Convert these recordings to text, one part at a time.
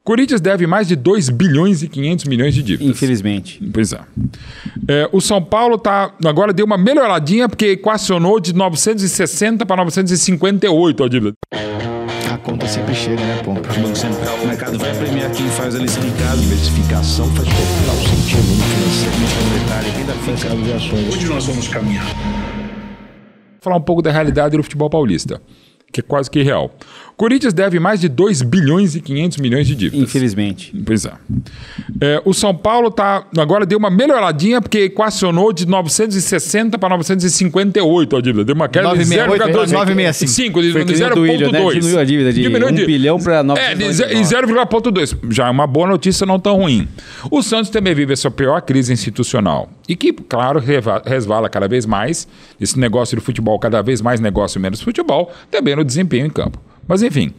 Corinthians deve mais de 2 bilhões e 500 milhões de dívidas. Infelizmente. Pois é. O São Paulo agora deu uma melhoradinha porque equacionou de 960 para 958 a dívida. A conta sempre chega, né, Pompa? O Banco Central, o mercado vai premiar quem faz a lição de casa. Diversificação faz total sentido no financiamento monetário, renda fixa de ações. Onde nós vamos caminhar? Vou falar um pouco da realidade do futebol paulista, que é quase que real. Corinthians deve mais de 2 bilhões e 500 milhões de dívidas. Infelizmente. Pois é. O São Paulo agora deu uma melhoradinha porque equacionou de 960 para 958 a dívida. Deu uma queda de 0,965. Diminuiu a dívida de 1 bilhão para 0,2. Já é uma boa notícia, não tão ruim. O Santos também vive a sua pior crise institucional. E que, claro, resvala cada vez mais. Esse negócio do futebol, cada vez mais negócio, menos futebol, também no desempenho em campo. Mas, enfim,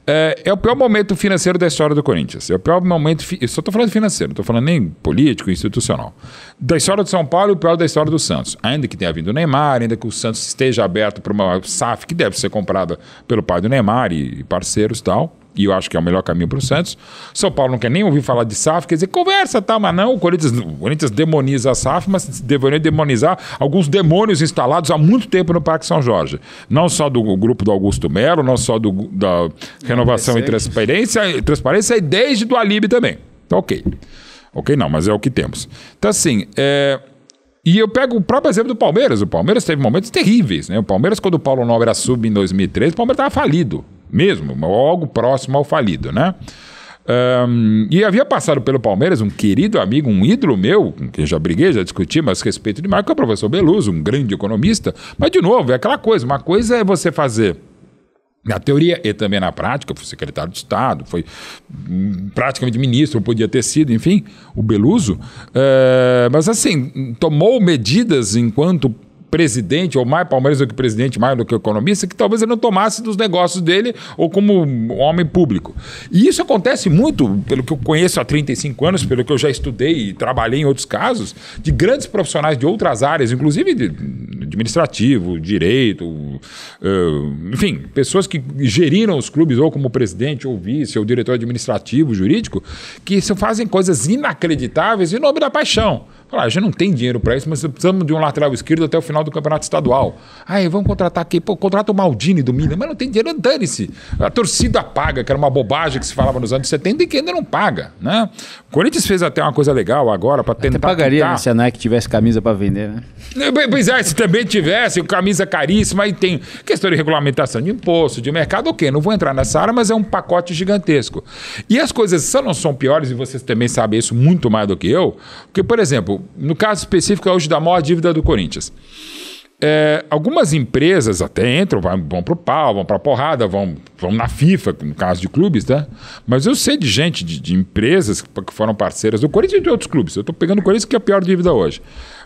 é o pior momento financeiro da história do Corinthians. É o pior momento... Eu só estou falando financeiro, não estou falando nem político, institucional. Da história do São Paulo e o pior da história do Santos. Ainda que tenha vindo o Neymar, ainda que o Santos esteja aberto para uma SAF que deve ser comprada pelo pai do Neymar e parceiros e tal. E eu acho que é o melhor caminho para o Santos. São Paulo não quer nem ouvir falar de SAF, quer dizer, conversa, tá, mas não. O Corinthians demoniza a SAF, mas deveria demonizar alguns demônios instalados há muito tempo no Parque São Jorge. Não só do grupo do Augusto Melo, não só da Renovação e Transparência, e desde do Alibe também. Então, ok. Ok, não, mas é o que temos. Então, assim, e eu pego o próprio exemplo do Palmeiras. O Palmeiras teve momentos terríveis, né? O Palmeiras, quando o Paulo Nobre era sub em 2013, o Palmeiras estava falido. Mesmo, algo próximo ao falido, né? E havia passado pelo Palmeiras um querido amigo, um ídolo meu, com quem já briguei, já discuti, mas respeito demais, que é o professor Beluso, um grande economista. Mas, de novo, é aquela coisa. Uma coisa é você fazer na teoria e também na prática, foi secretário de Estado, foi praticamente ministro, podia ter sido, enfim, o Beluso. Mas, assim, tomou medidas enquanto presidente, ou mais Palmeiras do que presidente, mais do que economista, que talvez ele não tomasse dos negócios dele ou como homem público. E isso acontece muito, pelo que eu conheço há 35 anos, pelo que eu já estudei e trabalhei em outros casos, de grandes profissionais de outras áreas, inclusive de administrativo, direito, enfim, pessoas que geriram os clubes ou como presidente, ou vice, ou diretor administrativo, jurídico, que fazem coisas inacreditáveis em nome da paixão. A gente não tem dinheiro para isso, mas precisamos de um lateral esquerdo até o final do campeonato estadual. Vamos contratar aqui. Pô, contrata o Maldini do Milan, mas não tem dinheiro, dane-se. A torcida paga, que era uma bobagem que se falava nos anos 70 e que ainda não paga, né? O Corinthians fez até uma coisa legal agora para tentar... Até pagaria, né, se a Nike tivesse camisa para vender, né? Pois é, se também tivesse camisa caríssima, aí tem questão de regulamentação de imposto, de mercado, ok, não vou entrar nessa área, mas é um pacote gigantesco. E as coisas só não são piores, e vocês também sabem isso muito mais do que eu, porque, por exemplo, no caso específico hoje da maior dívida do Corinthians, algumas empresas até entram, vão pro pau, vão pra porrada, vão na FIFA, no caso de clubes, né? Mas eu sei de gente, de empresas que foram parceiras do Corinthians e de outros clubes. Eu tô pegando o Corinthians, que é a pior dívida hoje.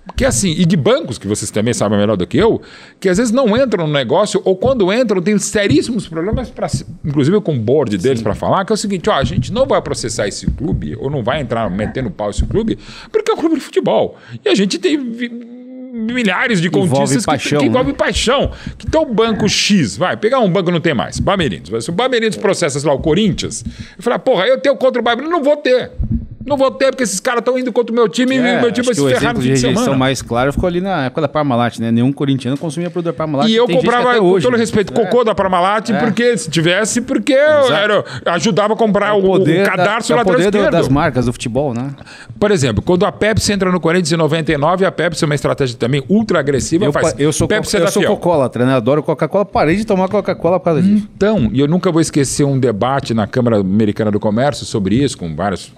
Porque assim, e de bancos, que vocês também sabem melhor do que eu, que às vezes não entram no negócio, ou quando entram, tem seríssimos problemas, inclusive com o board deles para falar, que é o seguinte, a gente não vai processar esse clube, ou não vai entrar metendo pau esse clube, porque é um clube de futebol. E a gente tem milhares de contistas que envolvem paixão. Então o banco X, vai pegar um banco, não tem mais, Bamerinos. Se o Bamerinos processa lá o Corinthians, eu falo, eu tenho contra o Bamerinos, não vou ter. Não vou ter, porque esses caras estão indo contra o meu time e o meu time vai se ferrar no fim de semana. O exemplo mais claro ficou ali na época da Parmalat, né? Nenhum corintiano consumia produto da Parmalat. E eu comprava, com todo respeito, cocô da Parmalat, porque se tivesse, porque eu ajudava a comprar o cadarço lateral esquerdo. O poder das marcas do futebol, né? Por exemplo, quando a Pepsi entra no Corinthians em 99, a Pepsi é uma estratégia também ultra agressiva. Eu sou Coca-Cola, né? Adoro Coca-Cola, parei de tomar Coca-Cola por causa disso. Então, e eu nunca vou esquecer um debate na Câmara Americana do Comércio sobre isso, com vários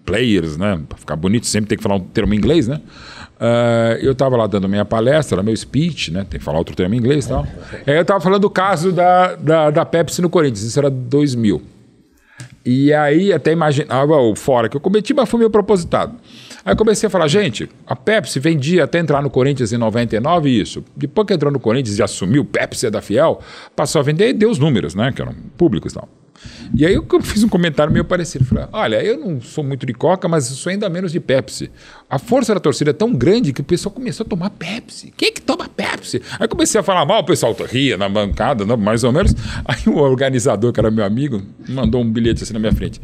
players, né? Para ficar bonito, sempre tem que falar um termo em inglês, né? Eu estava lá dando minha palestra, meu speech, né? Tem que falar outro termo em inglês e tal. Eu estava falando do caso da Pepsi no Corinthians, isso era 2000. E aí até imaginava o fora que eu cometi, mas foi meio propositado. Aí eu comecei a falar, gente, a Pepsi vendia até entrar no Corinthians em 99 isso. Depois que entrou no Corinthians e assumiu, Pepsi é da Fiel, passou a vender e deu os números, né? Que eram públicos e tal. E aí eu fiz um comentário meio parecido. Falei, olha, eu não sou muito de Coca, mas sou ainda menos de Pepsi. A força da torcida é tão grande que o pessoal começou a tomar Pepsi. Quem é que toma Pepsi? Aí comecei a falar mal, o pessoal ria na bancada, mais ou menos. Aí o organizador, que era meu amigo, mandou um bilhete assim na minha frente.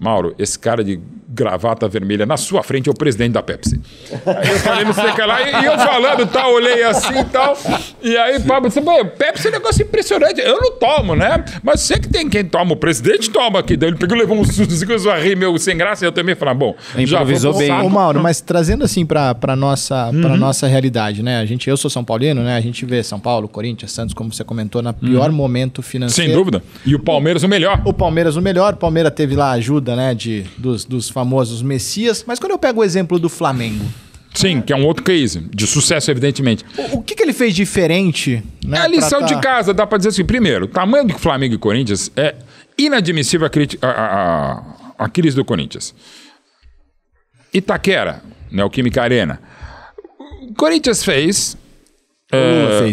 Mauro, esse cara de gravata vermelha na sua frente é o presidente da Pepsi. Aí eu falei, não sei o que lá, e eu falando tal, olhei assim e tal. E aí, Pablo disse, Pepsi é um negócio impressionante. Eu não tomo, né? Mas sei que tem quem toma, o presidente toma aqui. Daí ele pegou, levou um susto, assim, começou a rir, meu, sem graça. E eu também falei, bom, improvisou bem. Ô, Mauro, mas trazendo assim pra nossa realidade, né? Eu sou São Paulino, né? A gente vê São Paulo, Corinthians, Santos, como você comentou, na pior momento financeiro. Sem dúvida. E o Palmeiras o melhor. O Palmeiras o melhor. O Palmeiras teve lá a ajuda, né? Dos famosos Messias. Mas quando eu pego o exemplo do Flamengo... Sim, que é um outro case, de sucesso, evidentemente. O que ele fez diferente? Né, é a lição de casa, dá pra dizer assim. Primeiro, o tamanho do Flamengo e Corinthians é inadmissível a crise do Corinthians. Itaquera, Neoquímica Arena. O Corinthians fez...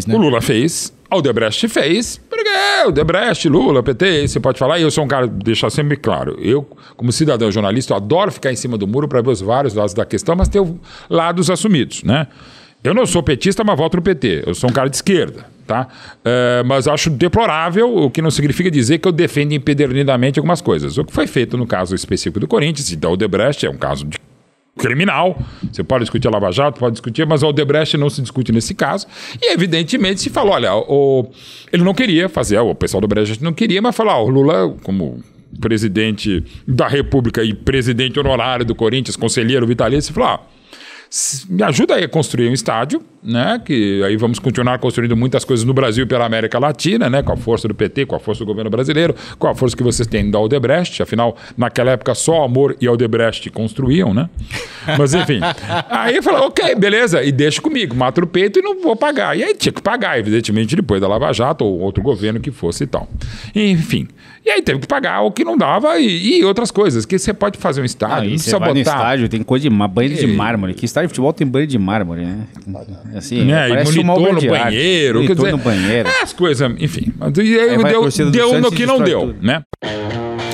O Lula fez, a Odebrecht fez, porque Odebrecht, Lula, PT, você pode falar, e eu sou um cara, deixar sempre claro, eu, como cidadão jornalista, eu adoro ficar em cima do muro para ver os vários lados da questão, mas ter lados assumidos, né? Eu não sou petista, mas voto no PT, eu sou um cara de esquerda, tá? Mas acho deplorável, o que não significa dizer que eu defendo empedernidamente algumas coisas. O que foi feito no caso específico do Corinthians e da Odebrecht é um caso de criminal, você pode discutir a Lava Jato, pode discutir, mas o Odebrecht não se discute nesse caso, e evidentemente se falou, olha, ele não queria fazer, o pessoal do Odebrecht não queria, mas falou, o Lula, como presidente da República e presidente honorário do Corinthians, conselheiro vitalício, falou, me ajuda aí a construir um estádio, né? Que aí vamos continuar construindo muitas coisas no Brasil e pela América Latina, né? Com a força do PT, com a força do governo brasileiro, com a força que vocês têm da Odebrecht. Afinal, naquela época só Amor e Odebrecht construíam, né? Mas enfim. Aí falou, ok, beleza, e deixa comigo, mato no peito e não vou pagar. E aí tinha que pagar, evidentemente, depois da Lava Jato ou outro governo que fosse e tal. Enfim. E aí teve que pagar o que não dava e outras coisas, que você pode fazer um estádio, não precisa botar... no estádio, tem coisa de banheiro de mármore. Que estádio de futebol tem banheiro de mármore, né? Assim, parece uma obra de banheiro. Monitor no banheiro. As coisas, enfim. E aí deu no que não deu, né?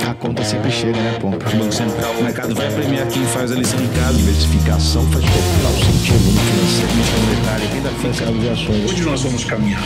A conta sempre chega, né, Pompa? O Banco Central, o mercado vai premiar quem faz a lição de casa. Diversificação faz total sentido no financeiro, no monetário, renda fixa, ações. Onde nós vamos caminhar?